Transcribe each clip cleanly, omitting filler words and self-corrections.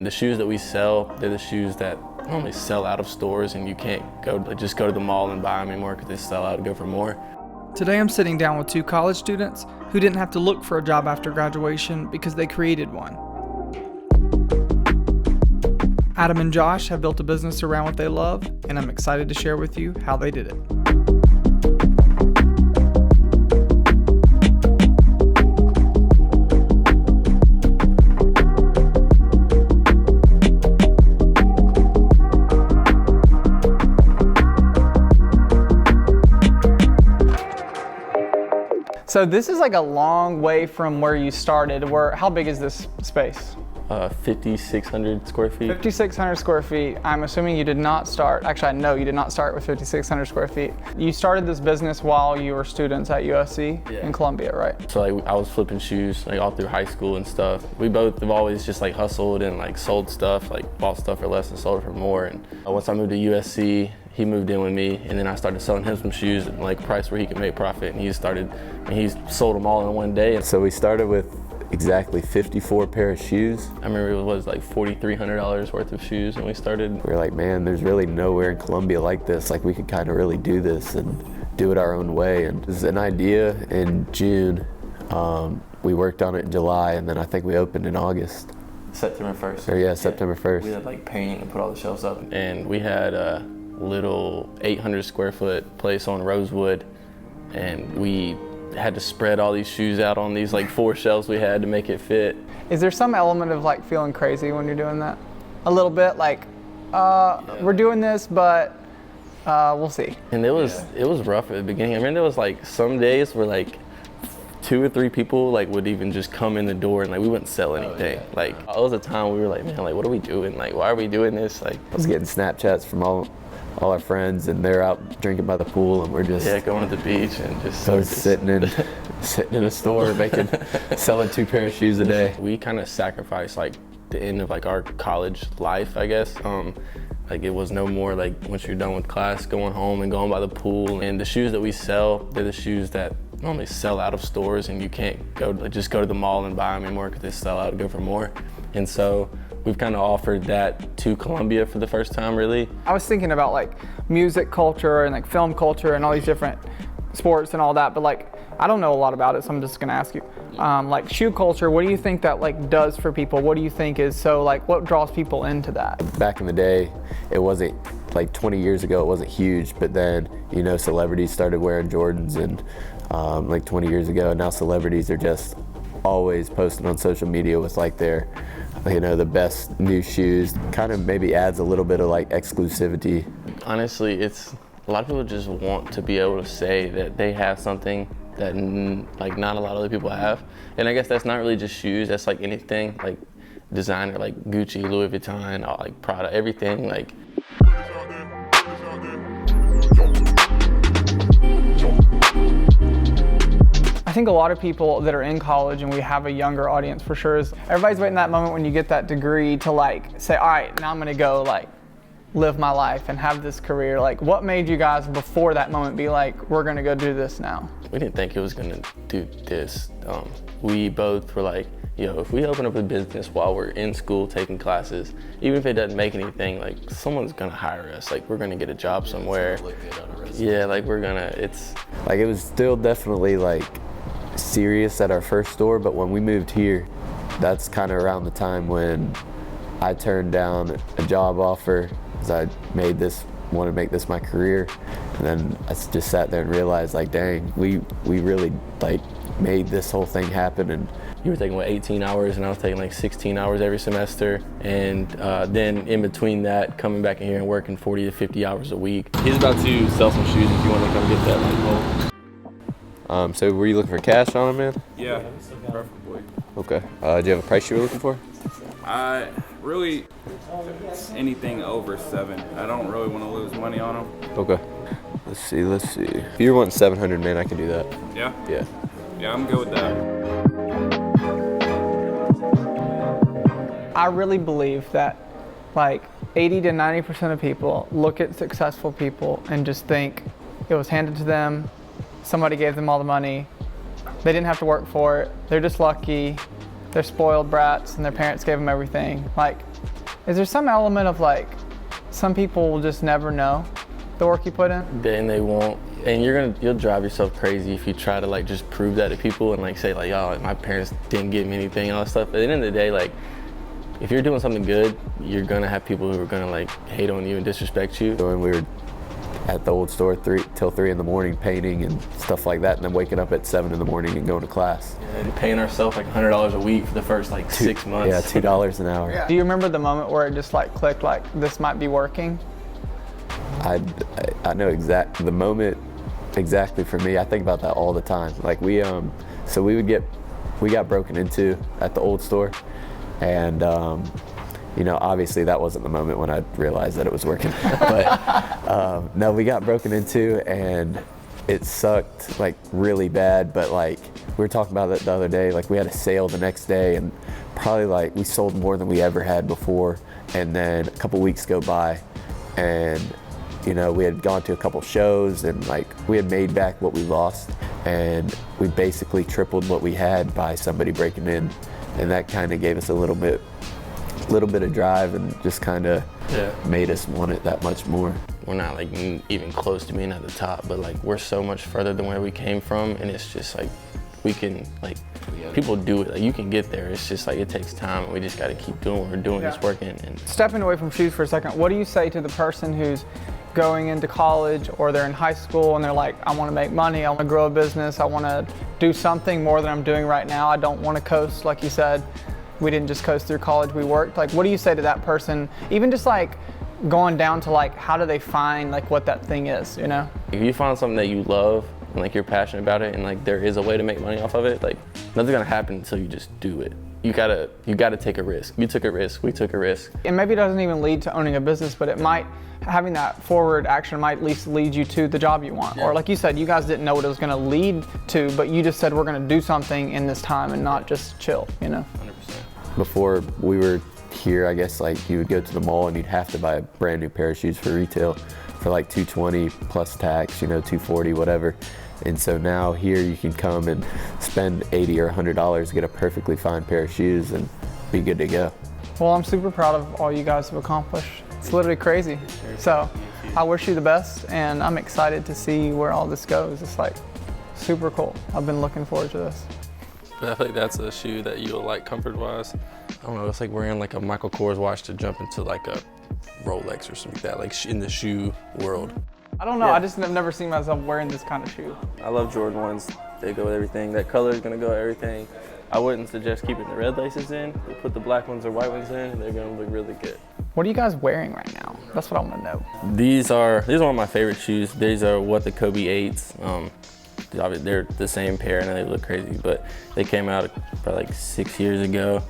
The shoes that we sell, they're the shoes that normally sell out of stores, and you can't just go to the mall and buy them anymore because they sell out and go for more. Today I'm sitting down with two college students who didn't have to look for a job after graduation because they created one. Adam and Josh have built a business around what they love, and I'm excited to share with you how they did it. So this is like a long way from where you started. How big is this space? 5,600 square feet. 5,600 square feet. I'm assuming you did not start, actually I know you did not start with 5,600 square feet. You started this business while you were students at USC in Columbia, right? So I was flipping shoes all through high school and stuff. We both have always just hustled and sold stuff, bought stuff for less and sold it for more. And once I moved to USC, he moved in with me, and then I started selling him some shoes at a price where he could make profit. And he sold them all in one day. And so we started with exactly 54 pair of shoes. I remember it was $4,300 worth of shoes when we started. We were like, man, there's really nowhere in Columbia like this. We could kind of really do this and do it our own way. And it was an idea in June. We worked on it in July, and then I think we opened in August. September 1st. September 1st. We had paint and put all the shelves up. And we had a little 800 square foot place on Rosewood, and we had to spread all these shoes out on these 4 shelves we had to make it fit. Is there some element of feeling crazy when you're doing that? A little bit, we're doing this, but we'll see. And it was rough at the beginning. I mean, there was some days where 2 or 3 people would even just come in the door, and we wouldn't sell anything. It was a time we were man, what are we doing? Why are we doing this? I was getting Snapchats from all our friends, and they're out drinking by the pool, and we're just going to the beach and just sitting in a store selling 2 pair of shoes a day. We kind of sacrificed the end of our college life, I guess. It was no more once you're done with class, going home and going by the pool. And the shoes that we sell, they're the shoes that normally sell out of stores, and you can't just go to the mall and buy them anymore because they sell out and go for more. And so we've kind of offered that to Columbia for the first time, really. I was thinking about music culture and film culture and all these different sports and all that, but I don't know a lot about it, so I'm just gonna ask you. Shoe culture, what do you think that does for people? What do you think is what draws people into that? Back in the day, it wasn't 20 years ago, it wasn't huge, but then celebrities started wearing Jordans, and 20 years ago, now celebrities are just always posting on social media with their the best new shoes. Kind of maybe adds a little bit of exclusivity. Honestly, it's a lot of people just want to be able to say that they have something that not a lot of other people have. And I guess that's not really just shoes, that's anything, designer, Gucci, Louis Vuitton, Prada, everything. I think a lot of people that are in college, and we have a younger audience for sure, is everybody's waiting that moment when you get that degree to say, all right, now I'm gonna go live my life and have this career. What made you guys before that moment be we're gonna go do this now? We didn't think it was gonna do this. We both were if we open up a business while we're in school taking classes, even if it doesn't make anything, someone's gonna hire us. We're gonna get a job somewhere. Yeah, we're gonna, it was still definitely serious at our first store, but when we moved here, that's kind of around the time when I turned down a job offer because I wanted to make this my career. And then I just sat there and realized dang, we really made this whole thing happen. And you were taking 18 hours, and I was taking 16 hours every semester, and then in between that, coming back in here and working 40 to 50 hours a week. He's about to sell some shoes if you want to come get that home. So were you looking for cash on them, man? Yeah, preferably. Okay. Do you have a price you were looking for? Really, anything over 7. I don't really want to lose money on them. Okay. Let's see. If you're wanting 700, man, I can do that. Yeah? Yeah. Yeah, I'm good with that. I really believe that 80 to 90% of people look at successful people and just think it was handed to them, somebody gave them all the money, they didn't have to work for it, they're just lucky, they're spoiled brats and their parents gave them everything. Is there some element of like, some people will just never know the work you put in? And they won't, and you'll drive yourself crazy if you try to like just prove that to people and like say like, oh, my parents didn't give me anything, all that stuff. At the end of the day, like, if you're doing something good, you're gonna have people who are gonna like hate on you and disrespect you. When we were at the old store till 3 in the morning painting and stuff like that, and then waking up at 7 in the morning and going to class. And paying ourselves like $100 a week for the first like 6 months. Yeah, $2 an hour. Do you remember the moment where it just like clicked, like this might be working? I know the moment exactly for me. I think about that all the time. Like we got broken into at the old store, and you know, obviously that wasn't the moment when I realized that it was working. But no, we got broken into and it sucked like really bad. But like we were talking about it the other day, like we had a sale the next day and probably like we sold more than we ever had before. And then a couple weeks go by and you know, we had gone to a couple shows and like we had made back what we lost, and we basically tripled what we had by somebody breaking in. And that kind of gave us a little bit of drive and just kind of made us want it that much more. We're not like even close to being at the top, but like we're so much further than where we came from, and it's just like we can like people do it. Like you can get there. It's just like it takes time, and we just got to keep doing what we're doing. It's working. And stepping away from shoes for a second, what do you say to the person who's going into college or they're in high school and they're like, I want to make money, I want to grow a business, I want to do something more than I'm doing right now, I don't want to coast, like you said, we didn't just coast through college, we worked. Like, what do you say to that person, even just like going down to like, how do they find like what that thing is, you know? If you find something that you love and like you're passionate about it and like there is a way to make money off of it, like nothing's gonna happen until you just do it. You gotta take a risk. You took a risk, we took a risk. And maybe it doesn't even lead to owning a business, but it might, having that forward action might at least lead you to the job you want. Or like you said, you guys didn't know what it was gonna lead to, but you just said we're gonna do something in this time and not just chill, you know? 100%. Before we were here, I guess like you would go to the mall and you'd have to buy a brand new pair of shoes for retail for like $220 plus tax, you know, $240, whatever. And so now here you can come and spend $80 or $100, get a perfectly fine pair of shoes and be good to go. Well, I'm super proud of all you guys have accomplished. It's literally crazy. So I wish you the best, and I'm excited to see where all this goes. It's like super cool. I've been looking forward to this. But I think that's a shoe that you'll like comfort-wise. I don't know, it's like wearing like a Michael Kors watch to jump into like a Rolex or something like that, like in the shoe world. I don't know, I just have never seen myself wearing this kind of shoe. I love Jordan 1s. They go with everything. That color is gonna go with everything. I wouldn't suggest keeping the red laces in. We put the black ones or white ones in, and they're gonna look really good. What are you guys wearing right now? That's what I want to know. These are one of my favorite shoes. These are what the Kobe 8s. They're the same pair, and they look crazy, but they came out probably like 6 years ago.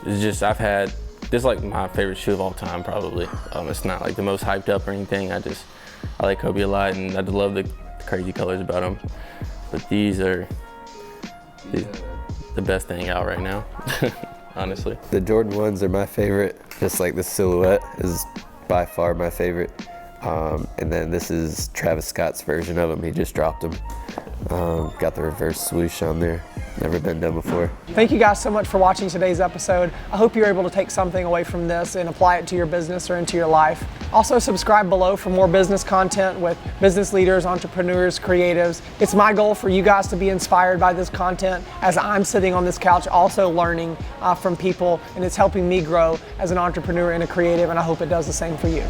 It's just, this is like my favorite shoe of all time, probably. It's not like the most hyped up or anything. I like Kobe a lot, and I just love the crazy colors about them. But these are the best thing out right now, honestly. The Jordan 1s are my favorite. Just like the silhouette is by far my favorite. And then this is Travis Scott's version of them. He just dropped them. Got the reverse swoosh on there. Never been done before. Thank you guys so much for watching today's episode. I hope you're able to take something away from this and apply it to your business or into your life. Also, subscribe below for more business content with business leaders, entrepreneurs, creatives. It's my goal for you guys to be inspired by this content as I'm sitting on this couch also learning from people, and it's helping me grow as an entrepreneur and a creative, and I hope it does the same for you.